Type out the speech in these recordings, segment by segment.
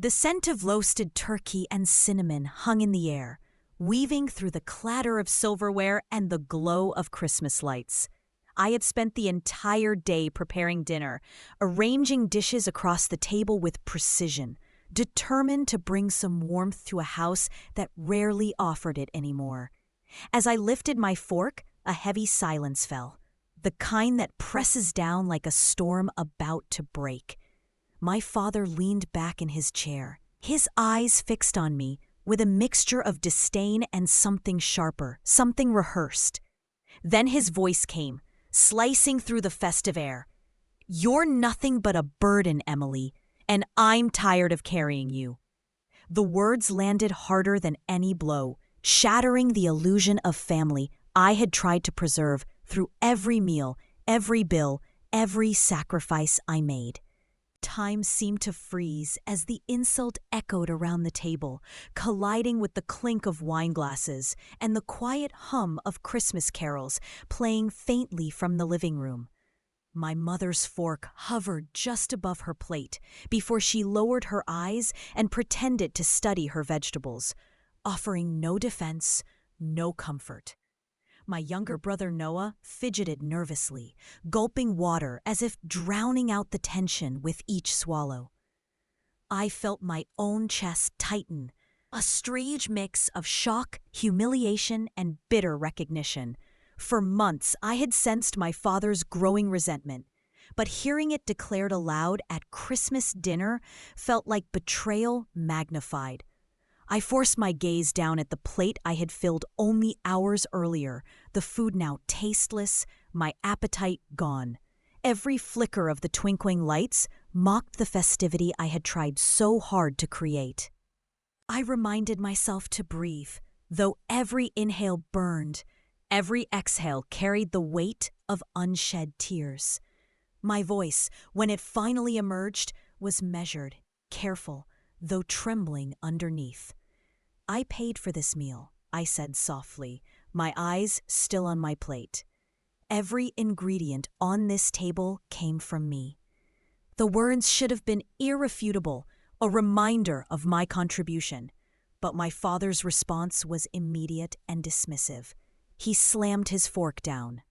The scent of roasted turkey and cinnamon hung in the air, weaving through the clatter of silverware and the glow of Christmas lights. I had spent the entire day preparing dinner, arranging dishes across the table with precision, determined to bring some warmth to a house that rarely offered it anymore. As I lifted my fork, a heavy silence fell, the kind that presses down like a storm about to break. My father leaned back in his chair, his eyes fixed on me with a mixture of disdain and something sharper, something rehearsed. Then his voice came, slicing through the festive air. "You're nothing but a burden, Emily, and I'm tired of carrying you." The words landed harder than any blow, shattering the illusion of family I had tried to preserve through every meal, every bill, every sacrifice I made. Time seemed to freeze as the insult echoed around the table, colliding with the clink of wine glasses and the quiet hum of Christmas carols playing faintly from the living room. My mother's fork hovered just above her plate before she lowered her eyes and pretended to study her vegetables, offering no defense, no comfort. My younger brother Noah fidgeted nervously, gulping water as if drowning out the tension with each swallow. I felt my own chest tighten, a strange mix of shock, humiliation, and bitter recognition. For months, I had sensed my father's growing resentment, but hearing it declared aloud at Christmas dinner felt like betrayal magnified. I forced my gaze down at the plate I had filled only hours earlier, the food now tasteless, my appetite gone. Every flicker of the twinkling lights mocked the festivity I had tried so hard to create. I reminded myself to breathe, though every inhale burned, every exhale carried the weight of unshed tears. My voice, when it finally emerged, was measured, careful, though trembling underneath. "I paid for this meal," I said softly, my eyes still on my plate. "Every ingredient on this table came from me." The words should have been irrefutable, a reminder of my contribution. But my father's response was immediate and dismissive. He slammed his fork down,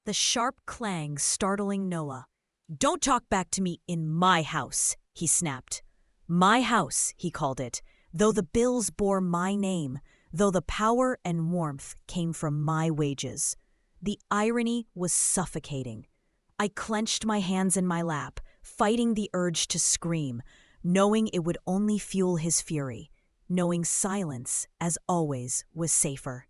the sharp clang startling Noah. "Don't talk back to me in my house," he snapped. My house, he called it, though the bills bore my name, though the power and warmth came from my wages. The irony was suffocating. I clenched my hands in my lap, fighting the urge to scream, knowing it would only fuel his fury, knowing silence, as always, was safer.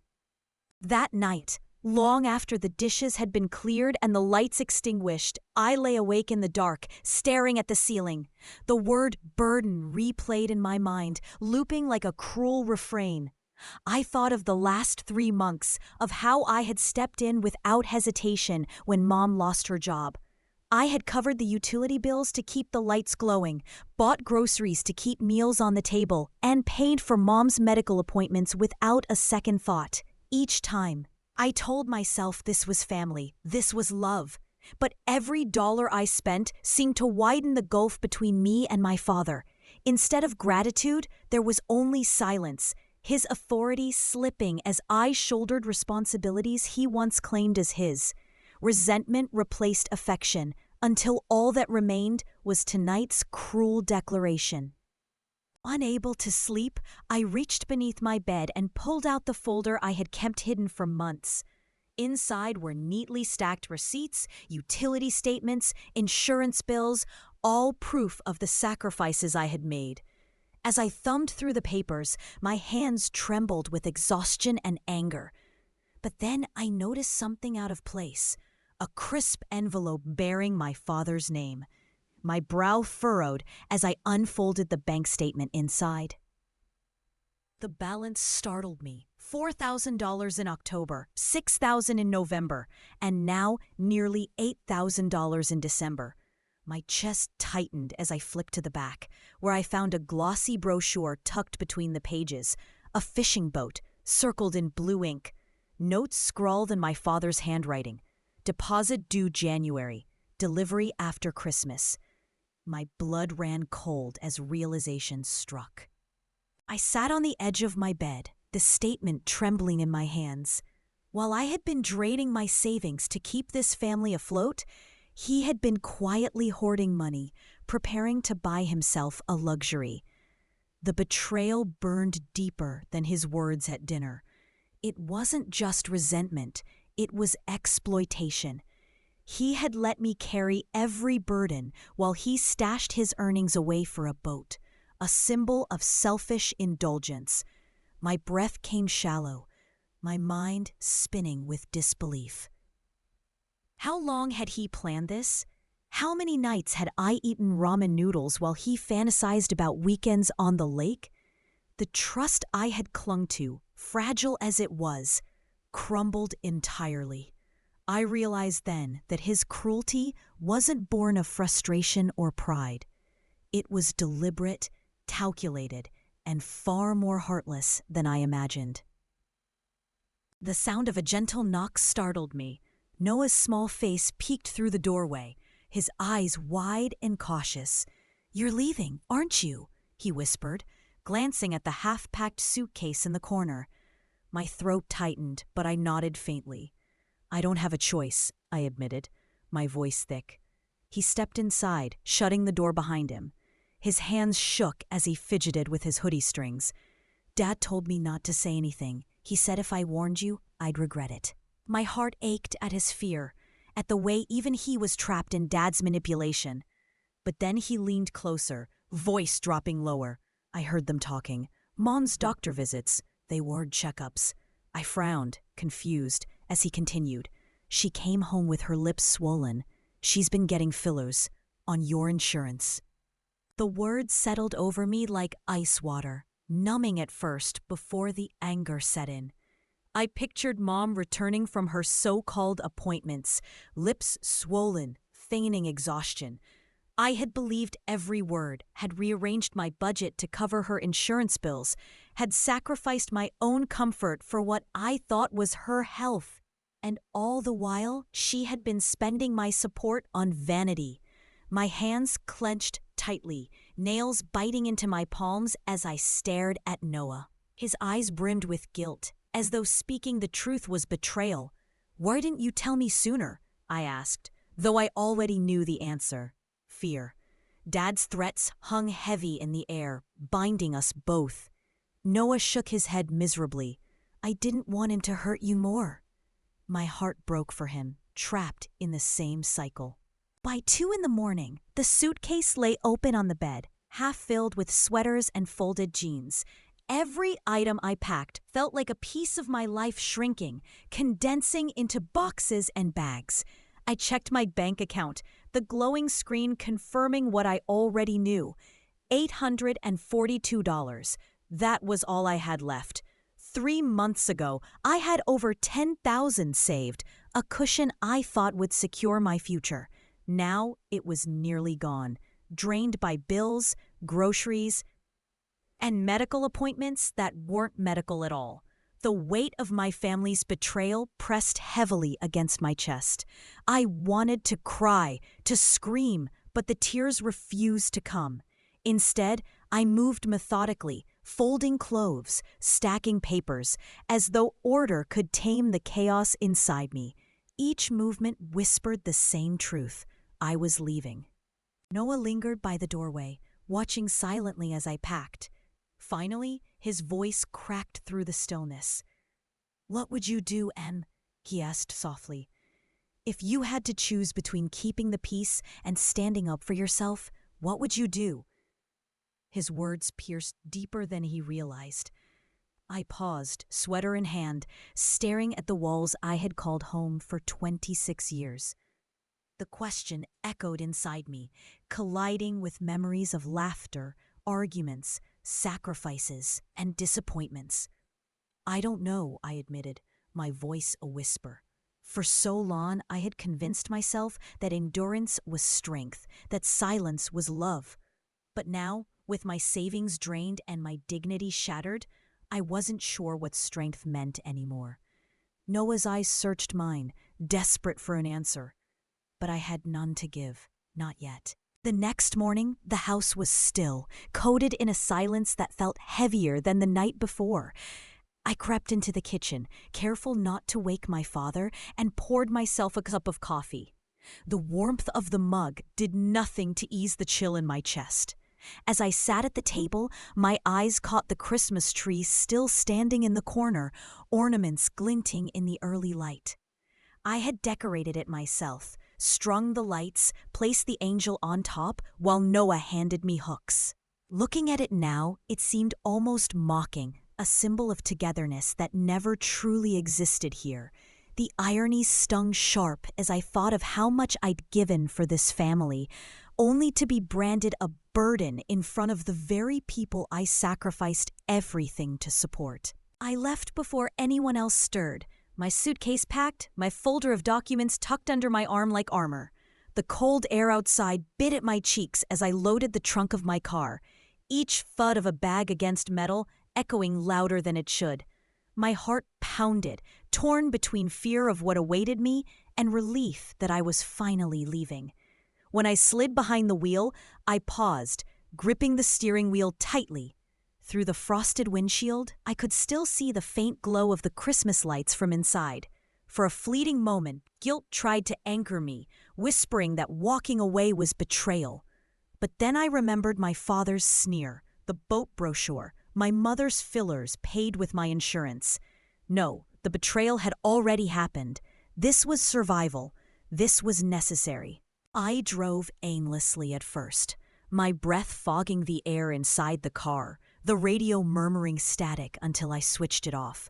That night, long after the dishes had been cleared and the lights extinguished, I lay awake in the dark, staring at the ceiling. The word burden replayed in my mind, looping like a cruel refrain. I thought of the last 3 months, of how I had stepped in without hesitation when Mom lost her job. I had covered the utility bills to keep the lights glowing, bought groceries to keep meals on the table, and paid for Mom's medical appointments without a second thought. Each time, I told myself this was family, this was love. But every dollar I spent seemed to widen the gulf between me and my father. Instead of gratitude, there was only silence, his authority slipping as I shouldered responsibilities he once claimed as his. Resentment replaced affection, until all that remained was tonight's cruel declaration. Unable to sleep, I reached beneath my bed and pulled out the folder I had kept hidden for months. Inside were neatly stacked receipts, utility statements, insurance bills, all proof of the sacrifices I had made. As I thumbed through the papers, my hands trembled with exhaustion and anger. But then I noticed something out of place, a crisp envelope bearing my father's name. My brow furrowed as I unfolded the bank statement inside. The balance startled me. $4,000 in October, $6,000 in November, and now nearly $8,000 in December. My chest tightened as I flicked to the back, where I found a glossy brochure tucked between the pages, a fishing boat circled in blue ink, notes scrawled in my father's handwriting. Deposit due January, delivery after Christmas. My blood ran cold as realization struck. I sat on the edge of my bed, the statement trembling in my hands. While I had been draining my savings to keep this family afloat, he had been quietly hoarding money, preparing to buy himself a luxury. The betrayal burned deeper than his words at dinner. It wasn't just resentment, it was exploitation. He had let me carry every burden while he stashed his earnings away for a boat, a symbol of selfish indulgence. My breath came shallow, my mind spinning with disbelief. How long had he planned this? How many nights had I eaten ramen noodles while he fantasized about weekends on the lake? The trust I had clung to, fragile as it was, crumbled entirely. I realized then that his cruelty wasn't born of frustration or pride. It was deliberate, calculated, and far more heartless than I imagined. The sound of a gentle knock startled me. Noah's small face peeked through the doorway, his eyes wide and cautious. "You're leaving, aren't you?" he whispered, glancing at the half-packed suitcase in the corner. My throat tightened, but I nodded faintly. "I don't have a choice," I admitted, my voice thick. He stepped inside, shutting the door behind him. His hands shook as he fidgeted with his hoodie strings. "Dad told me not to say anything. He said if I warned you, I'd regret it." My heart ached at his fear, at the way even he was trapped in Dad's manipulation. But then he leaned closer, voice dropping lower. I heard them talking. "Mom's doctor visits. They ward checkups." I frowned, confused, as he continued. "She came home with her lips swollen. She's been getting fillers. On your insurance." The words settled over me like ice water, numbing at first before the anger set in. I pictured Mom returning from her so-called appointments, lips swollen, feigning exhaustion. I had believed every word, had rearranged my budget to cover her insurance bills, had sacrificed my own comfort for what I thought was her health. And all the while, she had been spending my support on vanity. My hands clenched tightly, nails biting into my palms as I stared at Noah. His eyes brimmed with guilt, as though speaking the truth was betrayal. "Why didn't you tell me sooner?" I asked, though I already knew the answer. Fear. Dad's threats hung heavy in the air, binding us both. Noah shook his head miserably. "I didn't want him to hurt you more." My heart broke for him, trapped in the same cycle. By 2 a.m, the suitcase lay open on the bed, half filled with sweaters and folded jeans. Every item I packed felt like a piece of my life shrinking, condensing into boxes and bags. I checked my bank account, the glowing screen confirming what I already knew. $842. That was all I had left. 3 months ago, I had over $10,000 saved, a cushion I thought would secure my future. Now it was nearly gone, drained by bills, groceries, and medical appointments that weren't medical at all. The weight of my family's betrayal pressed heavily against my chest. I wanted to cry, to scream, but the tears refused to come. Instead, I moved methodically, folding clothes, stacking papers, as though order could tame the chaos inside me. Each movement whispered the same truth. I was leaving. Noah lingered by the doorway, watching silently as I packed. Finally, his voice cracked through the stillness. "What would you do, Em?" he asked softly. "If you had to choose between keeping the peace and standing up for yourself, what would you do?" His words pierced deeper than he realized. I paused, sweater in hand, staring at the walls I had called home for 26 years. The question echoed inside me, colliding with memories of laughter, arguments, sacrifices, and disappointments. "I don't know," I admitted, my voice a whisper. For so long, I had convinced myself that endurance was strength, that silence was love. But now, with my savings drained and my dignity shattered, I wasn't sure what strength meant anymore. Noah's eyes searched mine, desperate for an answer. But I had none to give, not yet. The next morning, the house was still, coated in a silence that felt heavier than the night before. I crept into the kitchen, careful not to wake my father, and poured myself a cup of coffee. The warmth of the mug did nothing to ease the chill in my chest. As I sat at the table, my eyes caught the Christmas tree still standing in the corner, ornaments glinting in the early light. I had decorated it myself, strung the lights, placed the angel on top, while Noah handed me hooks. Looking at it now, it seemed almost mocking, a symbol of togetherness that never truly existed here. The irony stung sharp as I thought of how much I'd given for this family, only to be branded a burden in front of the very people I sacrificed everything to support. I left before anyone else stirred, my suitcase packed, my folder of documents tucked under my arm like armor. The cold air outside bit at my cheeks as I loaded the trunk of my car, each thud of a bag against metal echoing louder than it should. My heart pounded, torn between fear of what awaited me and relief that I was finally leaving. When I slid behind the wheel, I paused, gripping the steering wheel tightly. Through the frosted windshield, I could still see the faint glow of the Christmas lights from inside. For a fleeting moment, guilt tried to anchor me, whispering that walking away was betrayal. But then I remembered my father's sneer, the boat brochure, my mother's fillers paid with my insurance. No, the betrayal had already happened. This was survival. This was necessary. I drove aimlessly at first, my breath fogging the air inside the car, the radio murmuring static until I switched it off.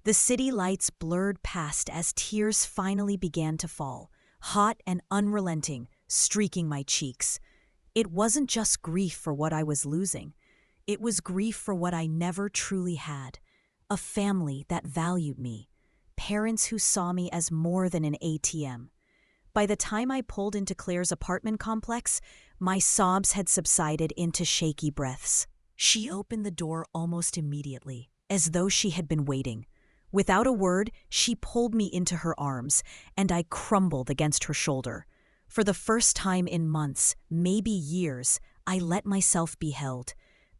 The city lights blurred past as tears finally began to fall, hot and unrelenting, streaking my cheeks. It wasn't just grief for what I was losing. It was grief for what I never truly had. A family that valued me. Parents who saw me as more than an ATM. By the time I pulled into Claire's apartment complex, my sobs had subsided into shaky breaths. She opened the door almost immediately, as though she had been waiting. Without a word, she pulled me into her arms, and I crumbled against her shoulder. For the first time in months, maybe years, I let myself be held.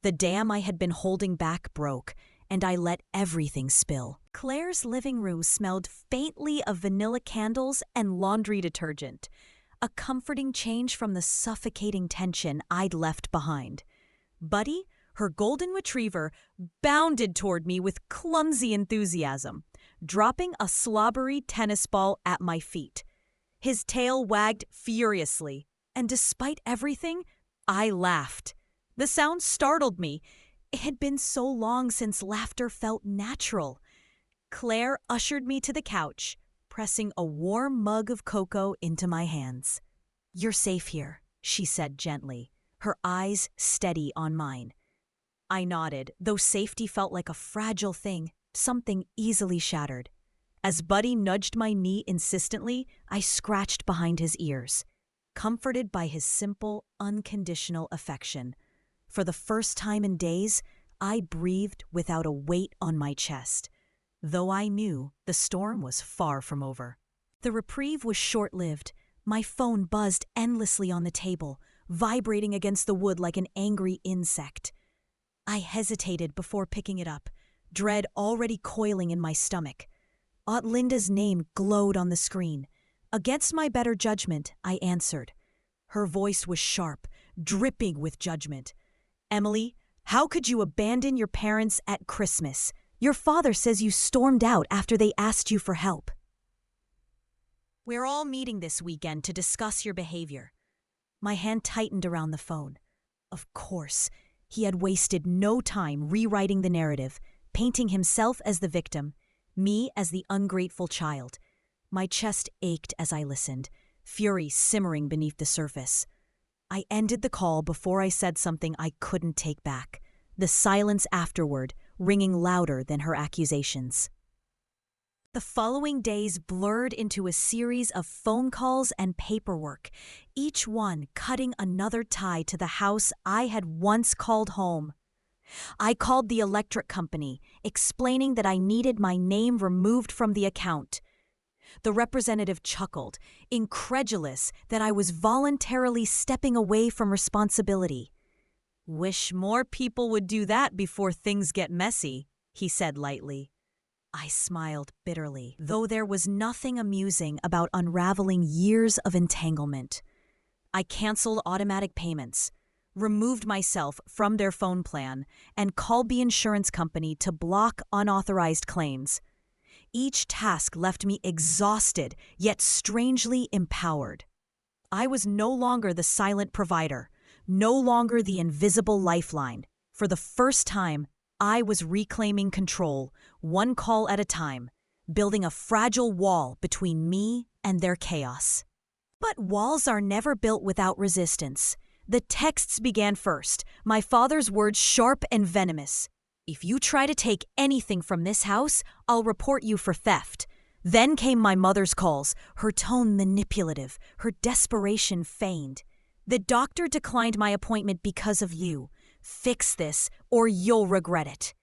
The dam I had been holding back broke, and I let everything spill. Claire's living room smelled faintly of vanilla candles and laundry detergent, a comforting change from the suffocating tension I'd left behind. Buddy, her golden retriever, bounded toward me with clumsy enthusiasm, dropping a slobbery tennis ball at my feet. His tail wagged furiously, and despite everything, I laughed. The sound startled me. It had been so long since laughter felt natural. Claire ushered me to the couch, pressing a warm mug of cocoa into my hands. "You're safe here," she said gently, her eyes steady on mine. I nodded, though safety felt like a fragile thing, something easily shattered. As Buddy nudged my knee insistently, I scratched behind his ears, comforted by his simple, unconditional affection. For the first time in days, I breathed without a weight on my chest, though I knew the storm was far from over. The reprieve was short-lived. My phone buzzed endlessly on the table, vibrating against the wood like an angry insect. I hesitated before picking it up, dread already coiling in my stomach. Aunt Linda's name glowed on the screen. Against my better judgment, I answered. Her voice was sharp, dripping with judgment. "Emily, how could you abandon your parents at Christmas? Your father says you stormed out after they asked you for help." "We're all meeting this weekend to discuss your behavior." My hand tightened around the phone. Of course, he had wasted no time rewriting the narrative, painting himself as the victim, me as the ungrateful child. My chest ached as I listened, fury simmering beneath the surface. I ended the call before I said something I couldn't take back, the silence afterward ringing louder than her accusations. The following days blurred into a series of phone calls and paperwork, each one cutting another tie to the house I had once called home. I called the electric company, explaining that I needed my name removed from the account. The representative chuckled, incredulous that I was voluntarily stepping away from responsibility. "Wish more people would do that before things get messy," he said lightly. I smiled bitterly, though there was nothing amusing about unraveling years of entanglement. I canceled automatic payments, removed myself from their phone plan, and called the insurance company to block unauthorized claims. Each task left me exhausted, yet strangely empowered. I was no longer the silent provider, no longer the invisible lifeline. For the first time, I was reclaiming control, one call at a time, building a fragile wall between me and their chaos. But walls are never built without resistance. The texts began first, my father's words sharp and venomous. "If you try to take anything from this house, I'll report you for theft." Then came my mother's calls, her tone manipulative, her desperation feigned. "The doctor declined my appointment because of you. Fix this, or you'll regret it."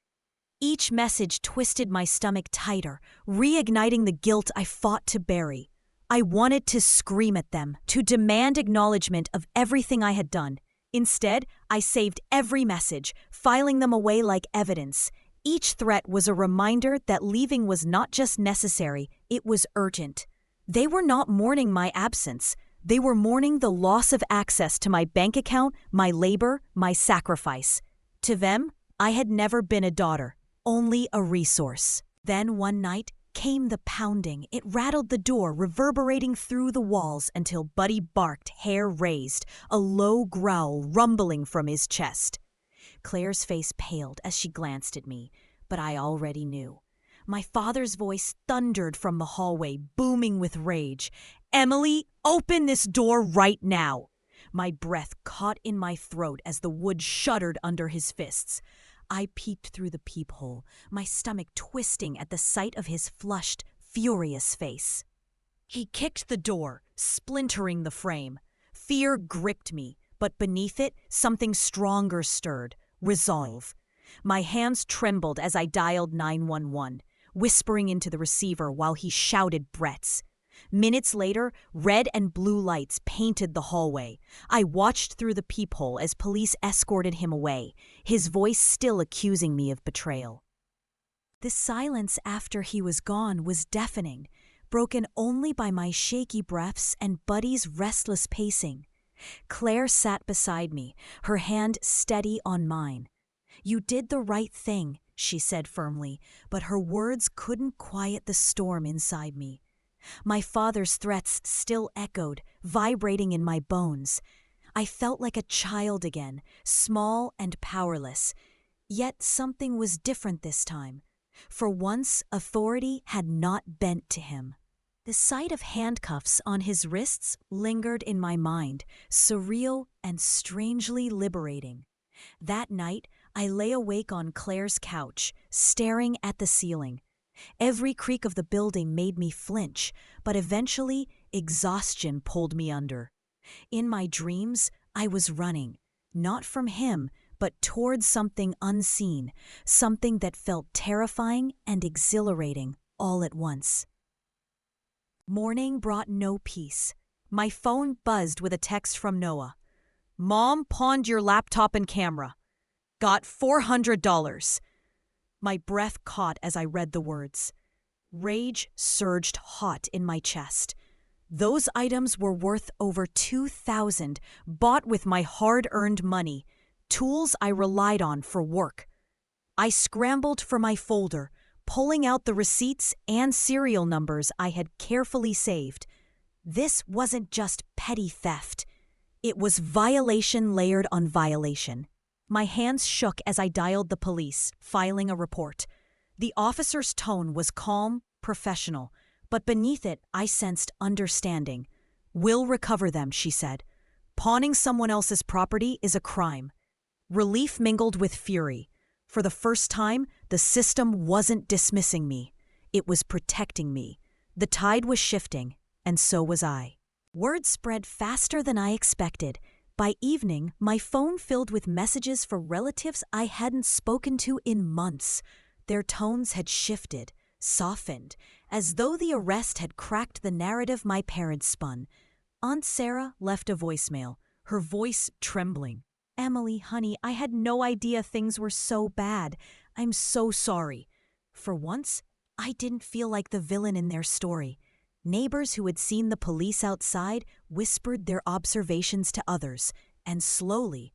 Each message twisted my stomach tighter, reigniting the guilt I fought to bury. I wanted to scream at them, to demand acknowledgement of everything I had done. Instead, I saved every message, filing them away like evidence. Each threat was a reminder that leaving was not just necessary, it was urgent. They were not mourning my absence. They were mourning the loss of access to my bank account, my labor, my sacrifice. To them, I had never been a daughter, only a resource. Then one night came the pounding. It rattled the door, reverberating through the walls until Buddy barked, hair raised, a low growl rumbling from his chest. Claire's face paled as she glanced at me, but I already knew. My father's voice thundered from the hallway, booming with rage. "Emily, open this door right now!" My breath caught in my throat as the wood shuddered under his fists. I peeked through the peephole, my stomach twisting at the sight of his flushed, furious face. He kicked the door, splintering the frame. Fear gripped me, but beneath it, something stronger stirred. Resolve. My hands trembled as I dialed 911, whispering into the receiver while he shouted threats. Minutes later, red and blue lights painted the hallway. I watched through the peephole as police escorted him away, his voice still accusing me of betrayal. The silence after he was gone was deafening, broken only by my shaky breaths and Buddy's restless pacing. Claire sat beside me, her hand steady on mine. "You did the right thing," she said firmly, but her words couldn't quiet the storm inside me. My father's threats still echoed, vibrating in my bones. I felt like a child again, small and powerless. Yet something was different this time. For once, authority had not bent to him. The sight of handcuffs on his wrists lingered in my mind, surreal and strangely liberating. That night, I lay awake on Claire's couch, staring at the ceiling. Every creak of the building made me flinch, but eventually exhaustion pulled me under. In my dreams, I was running, not from him, but toward something unseen, something that felt terrifying and exhilarating all at once. Morning brought no peace. My phone buzzed with a text from Noah. "Mom pawned your laptop and camera. Got $400. My breath caught as I read the words. Rage surged hot in my chest. Those items were worth over $2,000, bought with my hard-earned money, tools I relied on for work. I scrambled for my folder, pulling out the receipts and serial numbers I had carefully saved. This wasn't just petty theft. It was violation layered on violation. My hands shook as I dialed the police, filing a report. The officer's tone was calm, professional, but beneath it I sensed understanding. "We'll recover them," she said. "Pawning someone else's property is a crime." Relief mingled with fury. For the first time, the system wasn't dismissing me. It was protecting me. The tide was shifting, and so was I. Word spread faster than I expected. By evening, my phone filled with messages for relatives I hadn't spoken to in months. Their tones had shifted, softened, as though the arrest had cracked the narrative my parents spun. Aunt Sarah left a voicemail, her voice trembling. "Emily, honey, I had no idea things were so bad. I'm so sorry." For once, I didn't feel like the villain in their story. Neighbors who had seen the police outside whispered their observations to others, and slowly,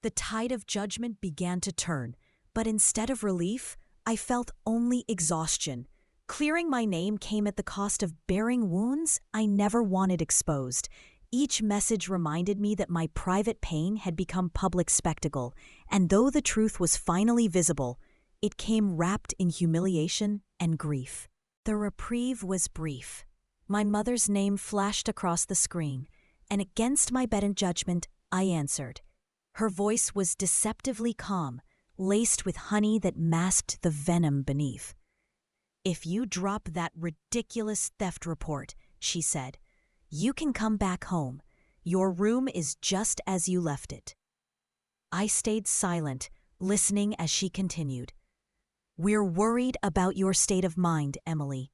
the tide of judgment began to turn. But instead of relief, I felt only exhaustion. Clearing my name came at the cost of bearing wounds I never wanted exposed. Each message reminded me that my private pain had become public spectacle, and though the truth was finally visible, it came wrapped in humiliation and grief. The reprieve was brief. My mother's name flashed across the screen, and against my better judgment, I answered. Her voice was deceptively calm, laced with honey that masked the venom beneath. "If you drop that ridiculous theft report," she said, "you can come back home. Your room is just as you left it." I stayed silent, listening as she continued. "We're worried about your state of mind, Emily.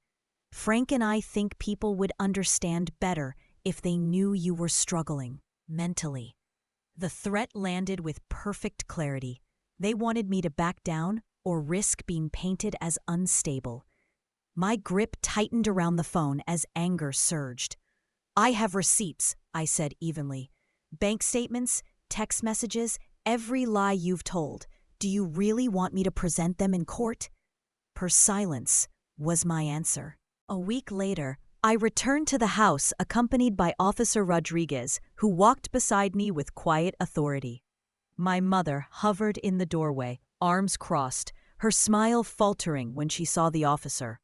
Frank and I think people would understand better if they knew you were struggling mentally." The threat landed with perfect clarity. They wanted me to back down or risk being painted as unstable. My grip tightened around the phone as anger surged. "I have receipts," I said evenly. "Bank statements, text messages, every lie you've told. Do you really want me to present them in court?" Her silence was my answer. A week later, I returned to the house accompanied by Officer Rodriguez, who walked beside me with quiet authority. My mother hovered in the doorway, arms crossed, her smile faltering when she saw the officer.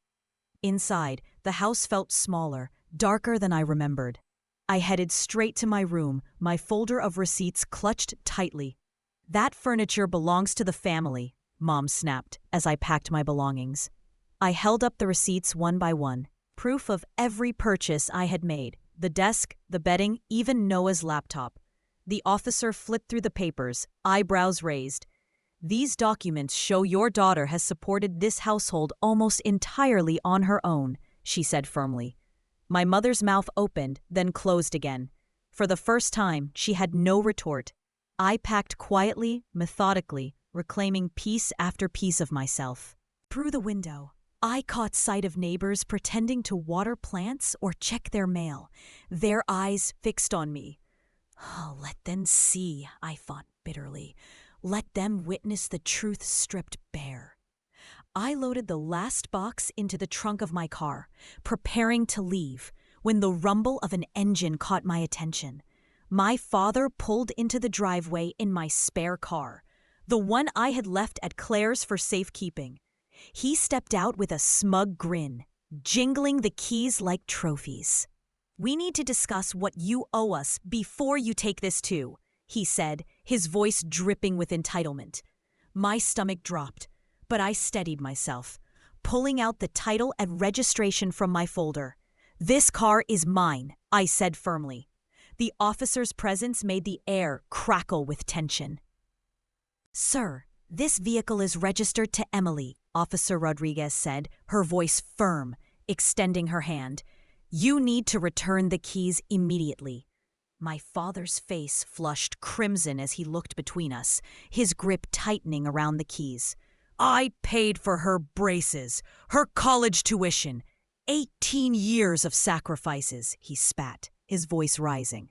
Inside, the house felt smaller, darker than I remembered. I headed straight to my room, my folder of receipts clutched tightly. "That furniture belongs to the family," Mom snapped as I packed my belongings. I held up the receipts one by one, proof of every purchase I had made, the desk, the bedding, even Noah's laptop. The officer flipped through the papers, eyebrows raised. "These documents show your daughter has supported this household almost entirely on her own," she said firmly. My mother's mouth opened, then closed again. For the first time, she had no retort. I packed quietly, methodically, reclaiming piece after piece of myself. Through the window, I caught sight of neighbors pretending to water plants or check their mail, their eyes fixed on me. "Oh, let them see," I thought bitterly. "Let them witness the truth stripped bare." I loaded the last box into the trunk of my car, preparing to leave, when the rumble of an engine caught my attention. My father pulled into the driveway in my spare car, the one I had left at Claire's for safekeeping. He stepped out with a smug grin, jingling the keys like trophies. "We need to discuss what you owe us before you take this too," he said, his voice dripping with entitlement. My stomach dropped, but I steadied myself, pulling out the title and registration from my folder. "This car is mine," I said firmly. The officer's presence made the air crackle with tension. "Sir, this vehicle is registered to Emily," Officer Rodriguez said, her voice firm, extending her hand. "You need to return the keys immediately." My father's face flushed crimson as he looked between us, his grip tightening around the keys. "I paid for her braces, her college tuition, 18 years of sacrifices," he spat, his voice rising.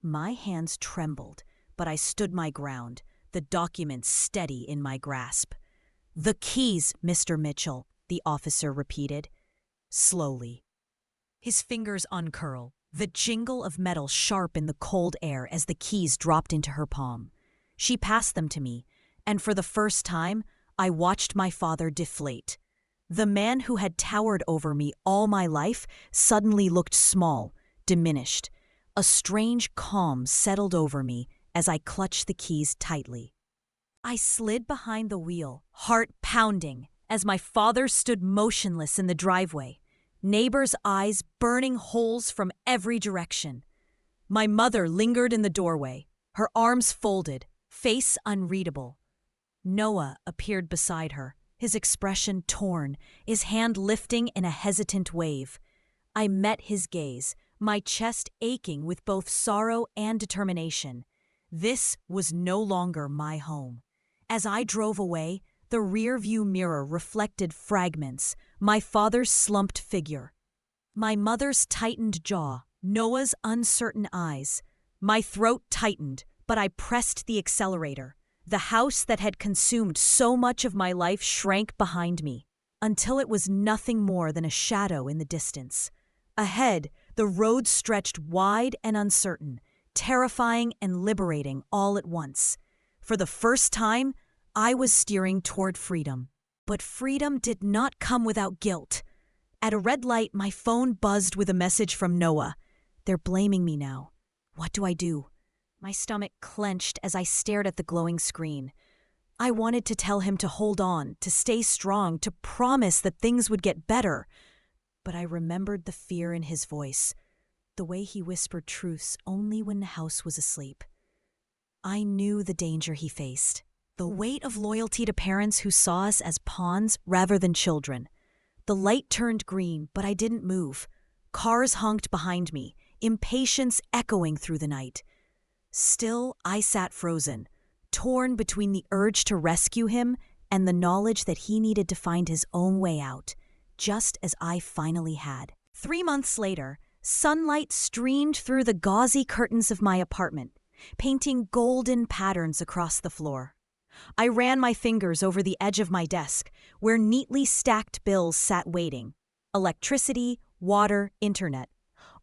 My hands trembled, but I stood my ground, the documents steady in my grasp. "The keys, Mr. Mitchell," the officer repeated, slowly. His fingers uncurl, the jingle of metal sharp in the cold air as the keys dropped into her palm. She passed them to me, and for the first time, I watched my father deflate. The man who had towered over me all my life suddenly looked small, diminished. A strange calm settled over me as I clutched the keys tightly. I slid behind the wheel, heart pounding, as my father stood motionless in the driveway, neighbors' eyes burning holes from every direction. My mother lingered in the doorway, her arms folded, face unreadable. Noah appeared beside her, his expression torn, his hand lifting in a hesitant wave. I met his gaze, my chest aching with both sorrow and determination. This was no longer my home. As I drove away, the rear-view mirror reflected fragments, my father's slumped figure, my mother's tightened jaw, Noah's uncertain eyes. My throat tightened, but I pressed the accelerator. The house that had consumed so much of my life shrank behind me, until it was nothing more than a shadow in the distance. Ahead, the road stretched wide and uncertain, terrifying and liberating all at once. For the first time, I was steering toward freedom. But freedom did not come without guilt. At a red light, my phone buzzed with a message from Noah. They're blaming me now. What do I do? My stomach clenched as I stared at the glowing screen. I wanted to tell him to hold on, to stay strong, to promise that things would get better. But I remembered the fear in his voice, the way he whispered truths only when the house was asleep. I knew the danger he faced, the weight of loyalty to parents who saw us as pawns rather than children. The light turned green, but I didn't move. Cars honked behind me, impatience echoing through the night. Still, I sat frozen, torn between the urge to rescue him and the knowledge that he needed to find his own way out, just as I finally had. 3 months later, sunlight streamed through the gauzy curtains of my apartment, painting golden patterns across the floor. I ran my fingers over the edge of my desk, where neatly stacked bills sat waiting. Electricity, water, internet.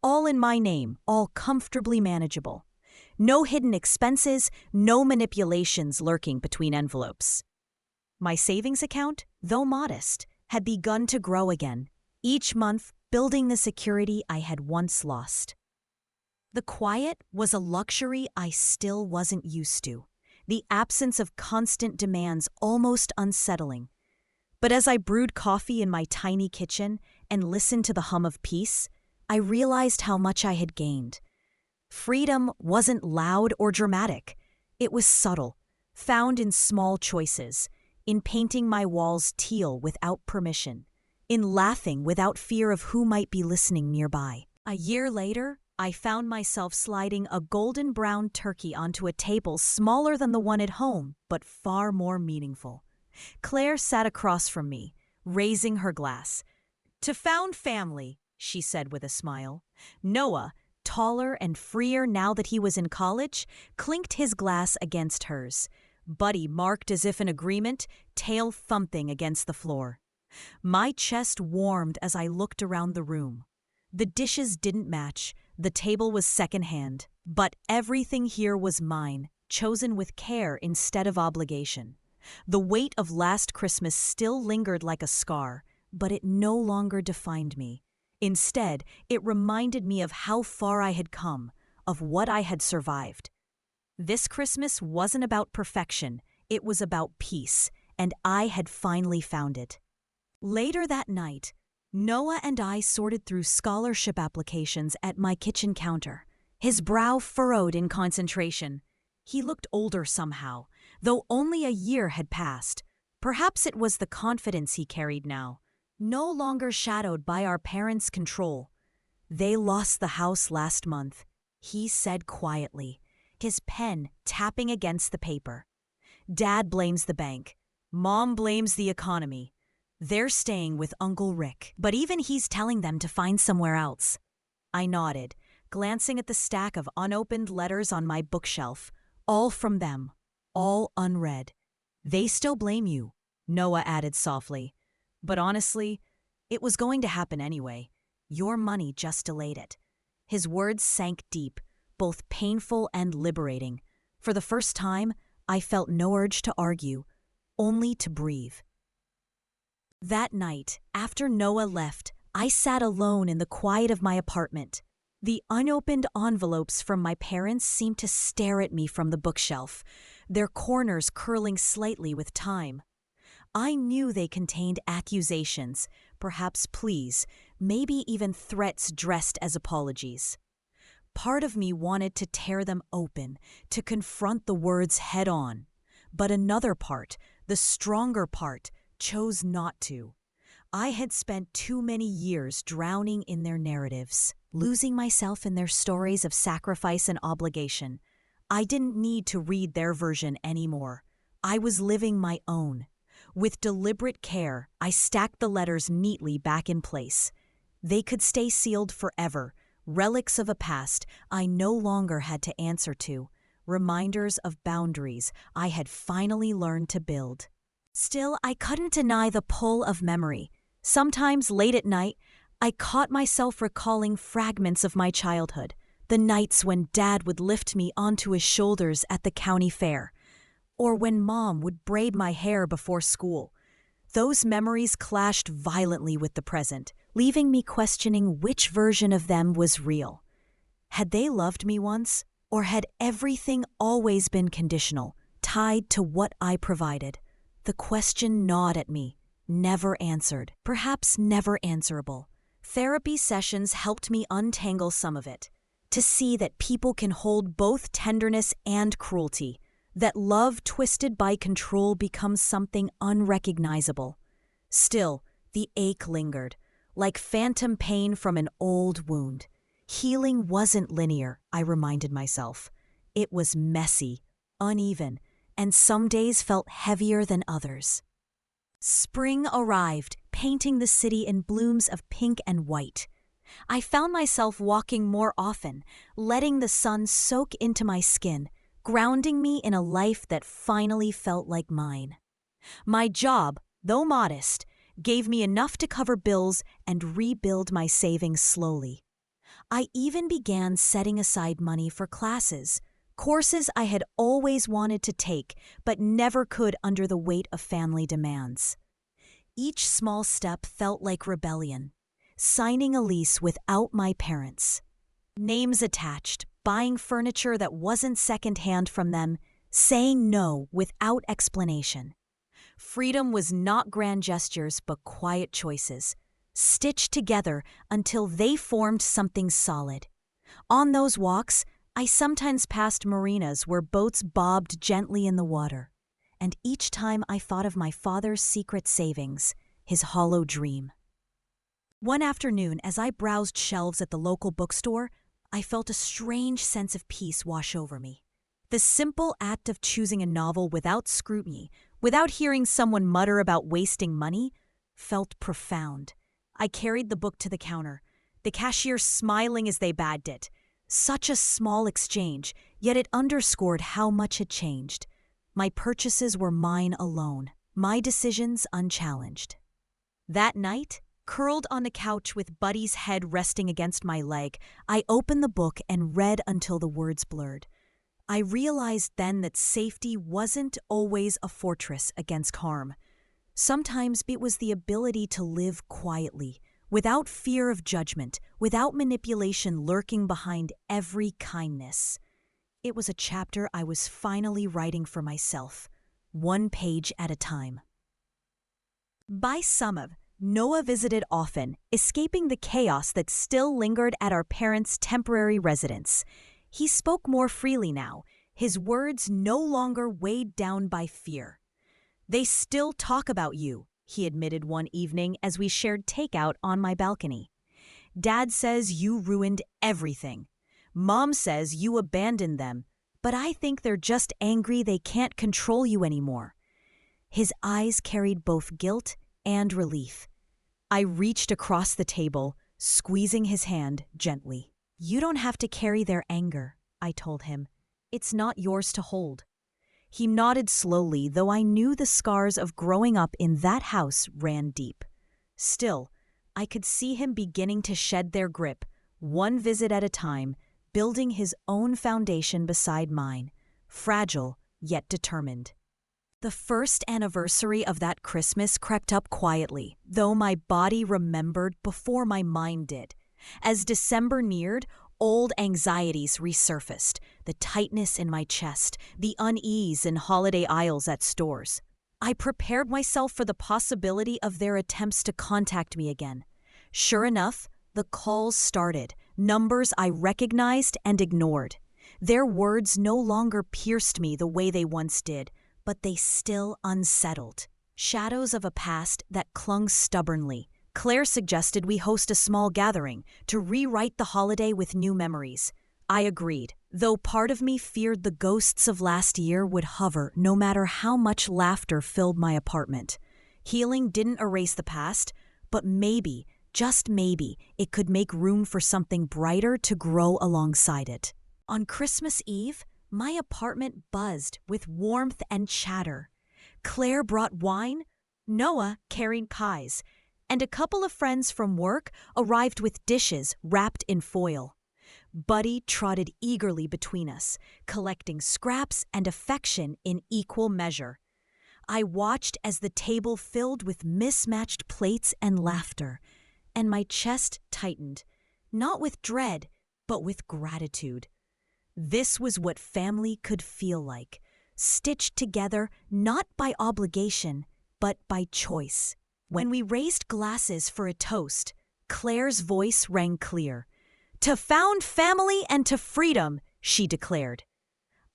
All in my name, all comfortably manageable. No hidden expenses, no manipulations lurking between envelopes. My savings account, though modest, had begun to grow again, each month building the security I had once lost. The quiet was a luxury I still wasn't used to, the absence of constant demands almost unsettling. But as I brewed coffee in my tiny kitchen and listened to the hum of peace, I realized how much I had gained. Freedom wasn't loud or dramatic. It was subtle, found in small choices, in painting my walls teal without permission, in laughing without fear of who might be listening nearby. A year later, I found myself sliding a golden brown turkey onto a table smaller than the one at home, but far more meaningful. Claire sat across from me, raising her glass. "To found family," she said with a smile. Noah, taller and freer now that he was in college, clinked his glass against hers. Buddy marked as if in agreement, tail thumping against the floor. My chest warmed as I looked around the room. The dishes didn't match, the table was secondhand, but everything here was mine, chosen with care instead of obligation. The weight of last Christmas still lingered like a scar, but it no longer defined me. Instead, it reminded me of how far I had come, of what I had survived. This Christmas wasn't about perfection, it was about peace, and I had finally found it. Later that night, Noah and I sorted through scholarship applications at my kitchen counter, his brow furrowed in concentration. He looked older somehow, though only a year had passed. Perhaps it was the confidence he carried now, no longer shadowed by our parents' control. "They lost the house last month," he said quietly, his pen tapping against the paper. "Dad blames the bank. Mom blames the economy. They're staying with Uncle Rick, but even he's telling them to find somewhere else." I nodded, glancing at the stack of unopened letters on my bookshelf. All from them, all unread. "They still blame you," Noah added softly. "But honestly, it was going to happen anyway. Your money just delayed it." His words sank deep, both painful and liberating. For the first time, I felt no urge to argue, only to breathe. That night, after Noah left, I sat alone in the quiet of my apartment. The unopened envelopes from my parents seemed to stare at me from the bookshelf, their corners curling slightly with time. I knew they contained accusations, perhaps pleas, maybe even threats dressed as apologies. Part of me wanted to tear them open, to confront the words head on. But another part, the stronger part, chose not to. I had spent too many years drowning in their narratives, losing myself in their stories of sacrifice and obligation. I didn't need to read their version anymore. I was living my own. With deliberate care, I stacked the letters neatly back in place. They could stay sealed forever, relics of a past I no longer had to answer to, reminders of boundaries I had finally learned to build. Still, I couldn't deny the pull of memory. Sometimes late at night, I caught myself recalling fragments of my childhood, the nights when Dad would lift me onto his shoulders at the county fair, or when Mom would braid my hair before school. Those memories clashed violently with the present, leaving me questioning which version of them was real. Had they loved me once, or had everything always been conditional, tied to what I provided? The question gnawed at me, never answered, perhaps never answerable. Therapy sessions helped me untangle some of it, to see that people can hold both tenderness and cruelty, that love twisted by control becomes something unrecognizable. Still, the ache lingered, like phantom pain from an old wound. Healing wasn't linear, I reminded myself. It was messy, uneven, and some days felt heavier than others. Spring arrived, painting the city in blooms of pink and white. I found myself walking more often, letting the sun soak into my skin, grounding me in a life that finally felt like mine. My job, though modest, gave me enough to cover bills and rebuild my savings slowly. I even began setting aside money for classes, courses I had always wanted to take but never could under the weight of family demands. Each small step felt like rebellion, signing a lease without my parents. Names attached, buying furniture that wasn't secondhand from them, saying no without explanation. Freedom was not grand gestures but quiet choices, stitched together until they formed something solid. On those walks, I sometimes passed marinas where boats bobbed gently in the water, and each time I thought of my father's secret savings, his hollow dream. One afternoon, as I browsed shelves at the local bookstore, I felt a strange sense of peace wash over me. The simple act of choosing a novel without scrutiny, without hearing someone mutter about wasting money, felt profound. I carried the book to the counter, the cashier smiling as they bagged it. Such a small exchange, yet it underscored how much had changed. My purchases were mine alone, my decisions unchallenged. That night, curled on the couch with Buddy's head resting against my leg, I opened the book and read until the words blurred. I realized then that safety wasn't always a fortress against harm. Sometimes it was the ability to live quietly, without fear of judgment, without manipulation lurking behind every kindness. It was a chapter I was finally writing for myself, one page at a time. By summer, Noah visited often, escaping the chaos that still lingered at our parents' temporary residence. He spoke more freely now, his words no longer weighed down by fear. "They still talk about you," he admitted one evening as we shared takeout on my balcony. "Dad says you ruined everything. Mom says you abandoned them, but I think they're just angry they can't control you anymore." His eyes carried both guilt and relief. I reached across the table, squeezing his hand gently. "You don't have to carry their anger," I told him. "It's not yours to hold." He nodded slowly, though I knew the scars of growing up in that house ran deep. Still, I could see him beginning to shed their grip, one visit at a time, building his own foundation beside mine, fragile yet determined. The first anniversary of that Christmas crept up quietly, though my body remembered before my mind did. As December neared, old anxieties resurfaced, the tightness in my chest, the unease in holiday aisles at stores. I prepared myself for the possibility of their attempts to contact me again. Sure enough, the calls started, numbers I recognized and ignored. Their words no longer pierced me the way they once did, but they still unsettled. shadows of a past that clung stubbornly. Claire suggested we host a small gathering to rewrite the holiday with new memories. I agreed, though part of me feared the ghosts of last year would hover no matter how much laughter filled my apartment. Healing didn't erase the past, but maybe, just maybe, it could make room for something brighter to grow alongside it. On Christmas Eve, my apartment buzzed with warmth and chatter. Claire brought wine, Noah carried pies, and a couple of friends from work arrived with dishes wrapped in foil. Buddy trotted eagerly between us, collecting scraps and affection in equal measure. I watched as the table filled with mismatched plates and laughter, and my chest tightened, not with dread, but with gratitude. This was what family could feel like, stitched together not by obligation, but by choice. When we raised glasses for a toast, Claire's voice rang clear. "To found family and to freedom," she declared.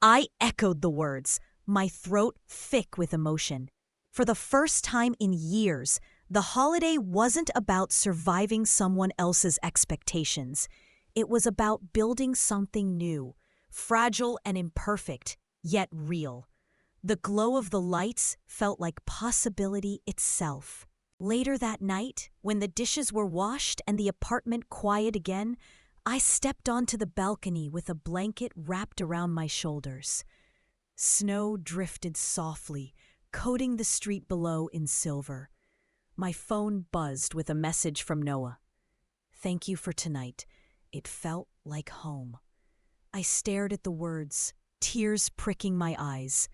I echoed the words, my throat thick with emotion. For the first time in years, the holiday wasn't about surviving someone else's expectations. It was about building something new, fragile and imperfect, yet real. The glow of the lights felt like possibility itself. Later that night, when the dishes were washed and the apartment quiet again, I stepped onto the balcony with a blanket wrapped around my shoulders. Snow drifted softly, coating the street below in silver. My phone buzzed with a message from Noah. "Thank you for tonight. It felt like home." I stared at the words, tears pricking my eyes.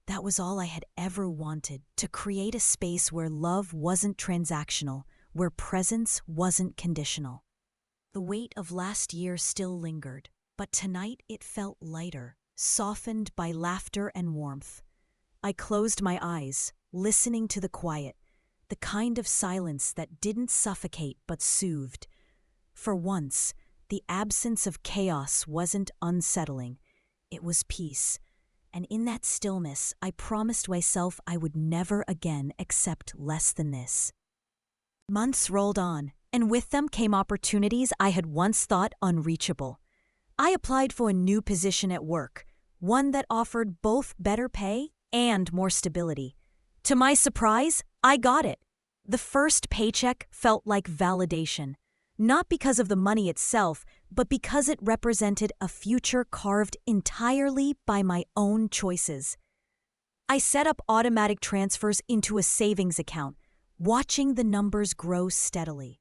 That was all I had ever wanted, to create a space where love wasn't transactional, where presence wasn't conditional. The weight of last year still lingered, but tonight it felt lighter, softened by laughter and warmth. I closed my eyes, listening to the quiet, the kind of silence that didn't suffocate but soothed. For once, the absence of chaos wasn't unsettling. It was peace. And in that stillness, I promised myself I would never again accept less than this. Months rolled on, and with them came opportunities I had once thought unreachable. I applied for a new position at work, one that offered both better pay and more stability. To my surprise, I got it. The first paycheck felt like validation, not because of the money itself, but because it represented a future carved entirely by my own choices. I set up automatic transfers into a savings account, watching the numbers grow steadily.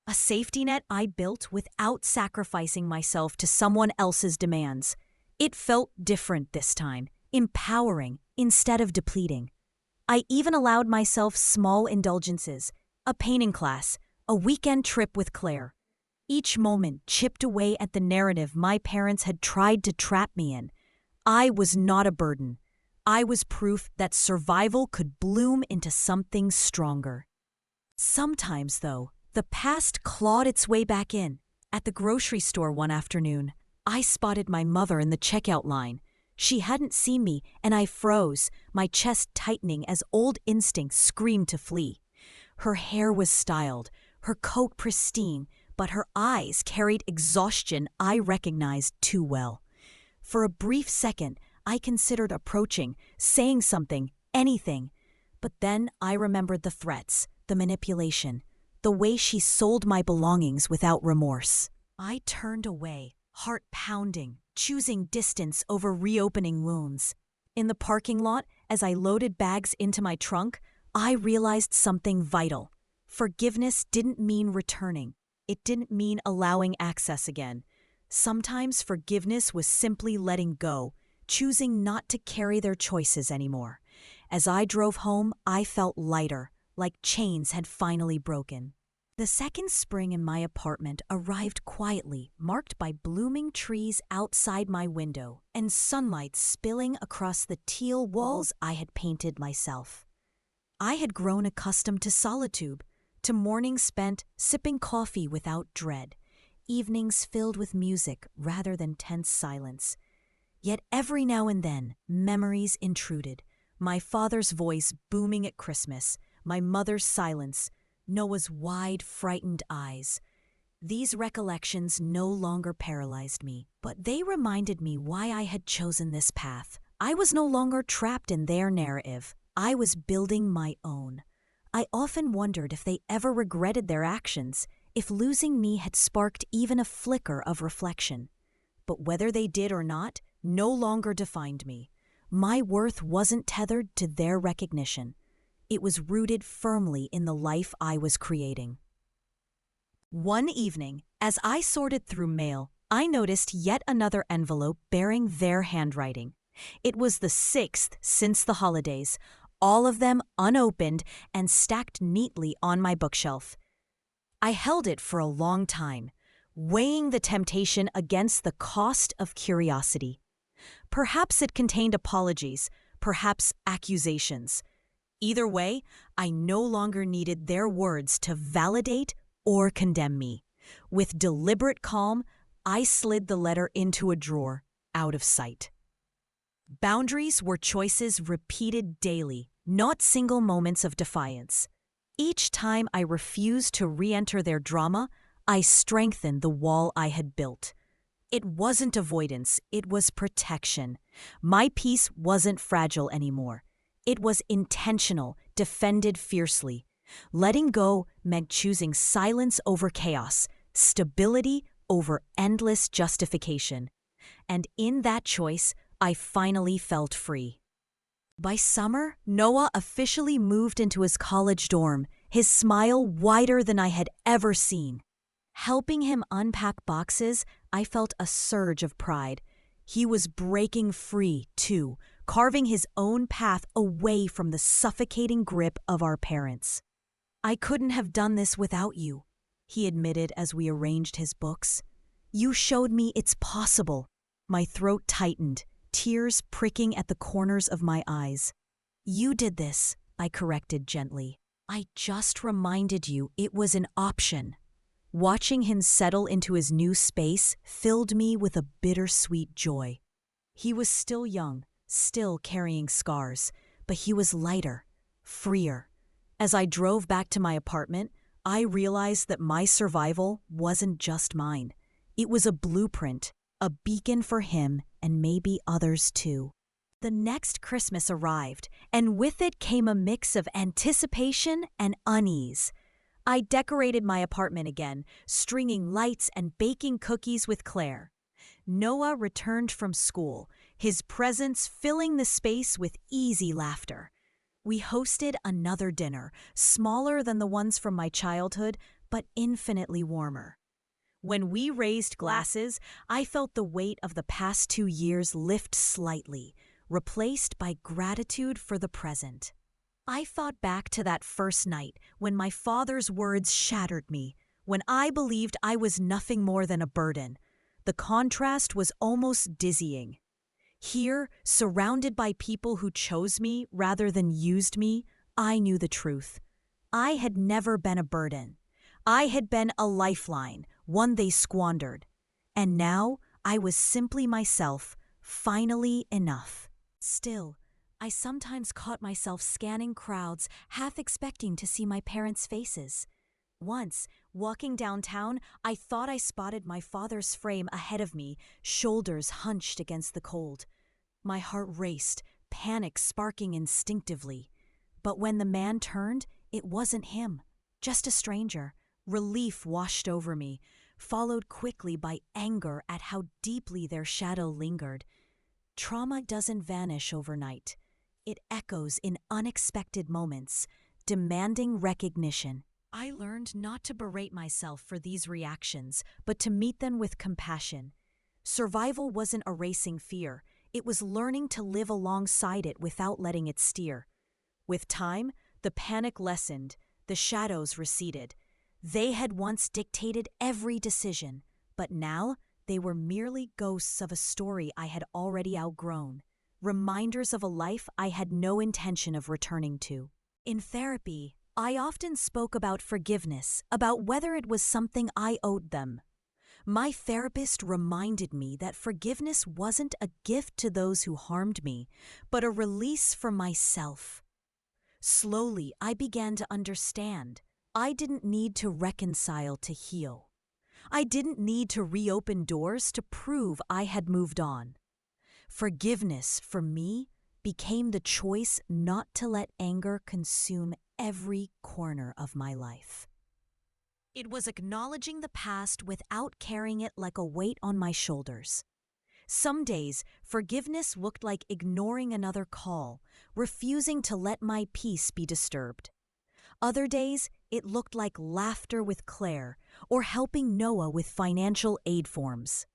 A safety net I built without sacrificing myself to someone else's demands. It felt different this time, empowering instead of depleting. I even allowed myself small indulgences, a painting class, a weekend trip with Claire. Each moment chipped away at the narrative my parents had tried to trap me in. I was not a burden. I was proof that survival could bloom into something stronger. Sometimes, though, the past clawed its way back in. At the grocery store one afternoon, I spotted my mother in the checkout line. She hadn't seen me, and I froze, my chest tightening as old instincts screamed to flee. Her hair was styled, her coat pristine, but her eyes carried exhaustion I recognized too well. For a brief second, I considered approaching, saying something, anything. But then I remembered the threats, the manipulation, the way she sold my belongings without remorse. I turned away, heart pounding, choosing distance over reopening wounds. In the parking lot, as I loaded bags into my trunk, I realized something vital. Forgiveness didn't mean returning. It didn't mean allowing access again. Sometimes forgiveness was simply letting go, choosing not to carry their choices anymore. As I drove home, I felt lighter, like chains had finally broken. The second spring in my apartment arrived quietly, marked by blooming trees outside my window and sunlight spilling across the teal walls I had painted myself. I had grown accustomed to solitude, to mornings spent sipping coffee without dread, evenings filled with music rather than tense silence. Yet every now and then, memories intruded, My father's voice booming at Christmas, my mother's silence, Noah's wide, frightened eyes. These recollections no longer paralyzed me, but they reminded me why I had chosen this path. I was no longer trapped in their narrative. I was building my own. I often wondered if they ever regretted their actions, if losing me had sparked even a flicker of reflection. But whether they did or not, no longer defined me. My worth wasn't tethered to their recognition. It was rooted firmly in the life I was creating. One evening, as I sorted through mail, I noticed yet another envelope bearing their handwriting. It was the 6th since the holidays, all of them unopened and stacked neatly on my bookshelf. I held it for a long time, weighing the temptation against the cost of curiosity. Perhaps it contained apologies, perhaps accusations. Either way, I no longer needed their words to validate or condemn me. With deliberate calm, I slid the letter into a drawer, out of sight. Boundaries were choices repeated daily, not single moments of defiance. Each time I refused to re-enter their drama, I strengthened the wall I had built. It wasn't avoidance, it was protection. My peace wasn't fragile anymore. It was intentional, defended fiercely. Letting go meant choosing silence over chaos, stability over endless justification. And in that choice, I finally felt free. By summer, Noah officially moved into his college dorm, his smile wider than I had ever seen. Helping him unpack boxes, I felt a surge of pride. He was breaking free, too, carving his own path away from the suffocating grip of our parents. "I couldn't have done this without you," he admitted as we arranged his books. "You showed me it's possible." My throat tightened, tears pricking at the corners of my eyes. "You did this," I corrected gently. "I just reminded you it was an option." Watching him settle into his new space filled me with a bittersweet joy. He was still young, still carrying scars, but he was lighter, freer. As I drove back to my apartment, I realized that my survival wasn't just mine. It was a blueprint, a beacon for him and maybe others too. The next Christmas arrived, and with it came a mix of anticipation and unease. I decorated my apartment again, stringing lights and baking cookies with Claire. Noah returned from school, his presence filling the space with easy laughter. We hosted another dinner, smaller than the ones from my childhood, but infinitely warmer. When we raised glasses, I felt the weight of the past 2 years lift slightly, replaced by gratitude for the present. I thought back to that first night when my father's words shattered me, when I believed I was nothing more than a burden. The contrast was almost dizzying. Here, surrounded by people who chose me rather than used me, I knew the truth. I had never been a burden. I had been a lifeline, one they squandered. And now I was simply myself, finally enough. Still, I sometimes caught myself scanning crowds, half expecting to see my parents' faces. Once, walking downtown, I thought I spotted my father's frame ahead of me, shoulders hunched against the cold. My heart raced, panic sparking instinctively. But when the man turned, it wasn't him, just a stranger. Relief washed over me, followed quickly by anger at how deeply their shadow lingered. Trauma doesn't vanish overnight. It echoes in unexpected moments, demanding recognition. I learned not to berate myself for these reactions, but to meet them with compassion. Survival wasn't erasing fear. It was learning to live alongside it without letting it steer. With time, the panic lessened, the shadows receded. They had once dictated every decision, but now they were merely ghosts of a story I had already outgrown, reminders of a life I had no intention of returning to. In therapy, I often spoke about forgiveness, about whether it was something I owed them. My therapist reminded me that forgiveness wasn't a gift to those who harmed me, but a release from myself. Slowly, I began to understand. I didn't need to reconcile to heal. I didn't need to reopen doors to prove I had moved on. Forgiveness, for me, became the choice not to let anger consume every corner of my life. It was acknowledging the past without carrying it like a weight on my shoulders. Some days, forgiveness looked like ignoring another call, refusing to let my peace be disturbed. Other days, it looked like laughter with Claire or helping Noah with financial aid forms.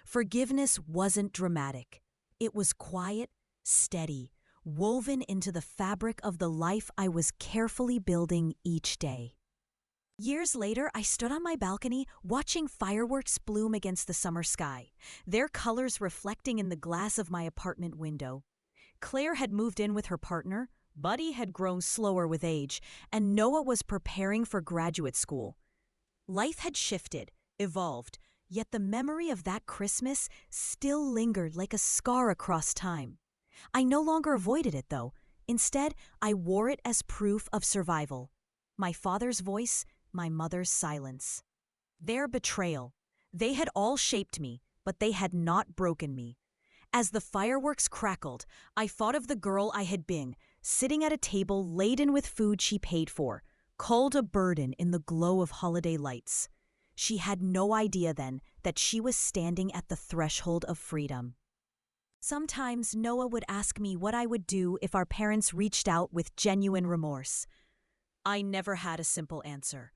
Forgiveness wasn't dramatic. It was quiet, steady, woven into the fabric of the life I was carefully building each day. Years later, I stood on my balcony watching fireworks bloom against the summer sky, their colors reflecting in the glass of my apartment window. Claire had moved in with her partner, Buddy had grown slower with age, and Noah was preparing for graduate school. Life had shifted, evolved, yet the memory of that Christmas still lingered like a scar across time. I no longer avoided it, though. Instead, I wore it as proof of survival. My father's voice, my mother's silence. Their betrayal. They had all shaped me, but they had not broken me. As the fireworks crackled, I thought of the girl I had been, sitting at a table laden with food she paid for, called a burden in the glow of holiday lights. She had no idea then that she was standing at the threshold of freedom. Sometimes Noah would ask me what I would do if our parents reached out with genuine remorse. I never had a simple answer.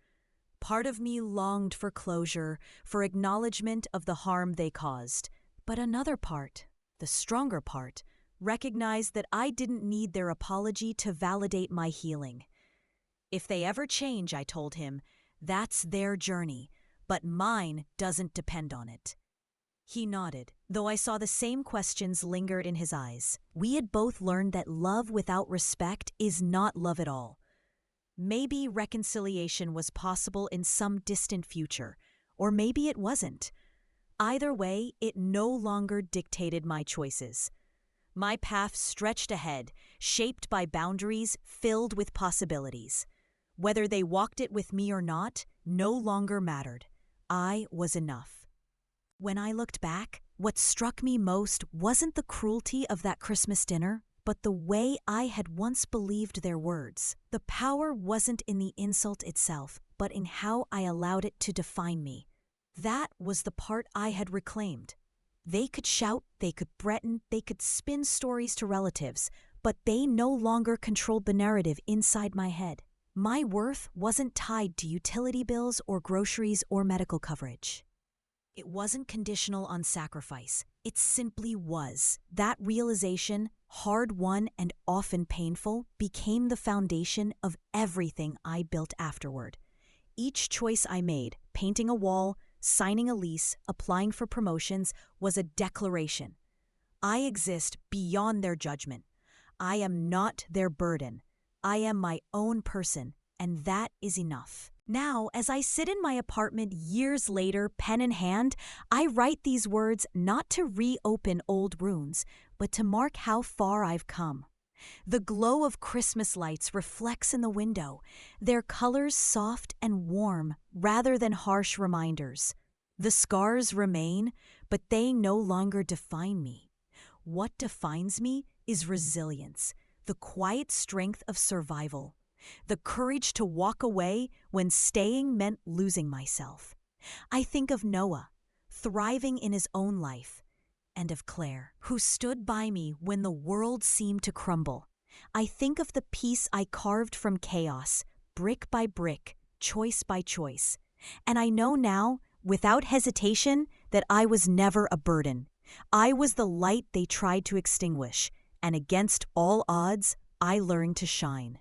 Part of me longed for closure, for acknowledgement of the harm they caused. But another part, the stronger part, recognized that I didn't need their apology to validate my healing. If they ever change, I told him, that's their journey, but mine doesn't depend on it. He nodded, though I saw the same questions lingered in his eyes. We had both learned that love without respect is not love at all. Maybe reconciliation was possible in some distant future, or maybe it wasn't. Either way, it no longer dictated my choices. My path stretched ahead, shaped by boundaries filled with possibilities. Whether they walked it with me or not, no longer mattered. I was enough. When I looked back, what struck me most wasn't the cruelty of that Christmas dinner, but the way I had once believed their words. The power wasn't in the insult itself, but in how I allowed it to define me. That was the part I had reclaimed. They could shout, they could threaten, they could spin stories to relatives, but they no longer controlled the narrative inside my head. My worth wasn't tied to utility bills or groceries or medical coverage. It wasn't conditional on sacrifice. It simply was. That realization, hard-won and often painful, became the foundation of everything I built afterward. Each choice I made, painting a wall, signing a lease, applying for promotions, was a declaration. I exist beyond their judgment. I am not their burden. I am my own person, and that is enough. Now, as I sit in my apartment years later, pen in hand, I write these words not to reopen old wounds, but to mark how far I've come. The glow of Christmas lights reflects in the window, their colors soft and warm rather than harsh reminders. The scars remain, but they no longer define me. What defines me is resilience, the quiet strength of survival, the courage to walk away when staying meant losing myself. I think of Noah, thriving in his own life, and of Claire, who stood by me when the world seemed to crumble. I think of the peace I carved from chaos, brick by brick, choice by choice. And I know now, without hesitation, that I was never a burden. I was the light they tried to extinguish, and against all odds, I learned to shine.